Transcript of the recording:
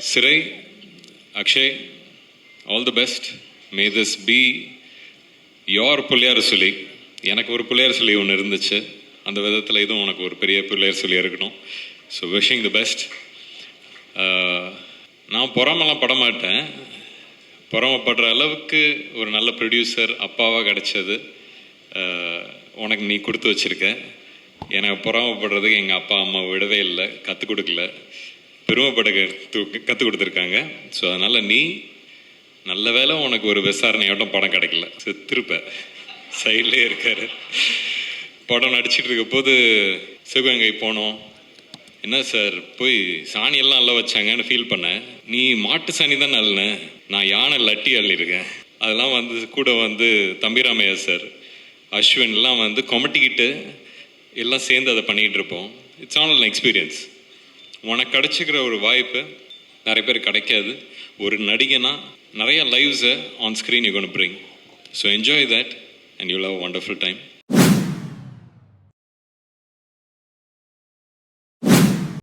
Sirai, Akshay, all the best. May this be your புள்ளியார் சொல்லி. எனக்கு ஒரு புள்ளியார் சொல்லி ஒன்று இருந்துச்சு, அந்த விதத்தில் இதுவும் உனக்கு ஒரு பெரிய புள்ளியார் சொல்லி இருக்கணும். So wishing the best. நான் பொறாமலாம் படமாட்டேன், பொறாமப்படுற அளவுக்கு ஒரு நல்ல ப்ரொடியூசர் அப்பாவாக கிடச்சது உனக்கு நீ கொடுத்து வச்சுருக்க. எனக்கு பொறாமப்படுறதுக்கு எங்கள் அப்பா அம்மா விடவே இல்லை, கற்றுக் கொடுக்கல, பெருமைப்பட கற்றுக் கொடுத்துருக்காங்க. ஸோ அதனால் நீ நல்ல வேலை உனக்கு ஒரு விசாரணையோட்டம் படம் கிடைக்கல, செத்துருப்ப. சைட்லேயே இருக்கார். படம் நடிச்சிட்டு இருக்க போது சிவகங்கை போனோம். என்ன சார் போய் சாணியெல்லாம் நல்லா வச்சாங்கன்னு ஃபீல் பண்ணேன். நீ மாட்டு சாணி தான் நல்ல, நான் யானை லட்டி அள்ளியிருக்கேன். அதெல்லாம் வந்து கூட வந்து தம்பிராமையா சார், அஸ்வின்லாம் வந்து கொமட்டிக்கிட்டு எல்லாம் சேர்ந்து அதை பண்ணிக்கிட்டு இருப்போம். It's all an experience. உனக்கு கிடைச்சிக்கிற ஒரு வாய்ப்பு நிறைய பேர் கிடைக்காது. ஒரு நடிகனா நிறைய லைவ்ஸை on screen you gonna bring. So enjoy that and you have a wonderful time.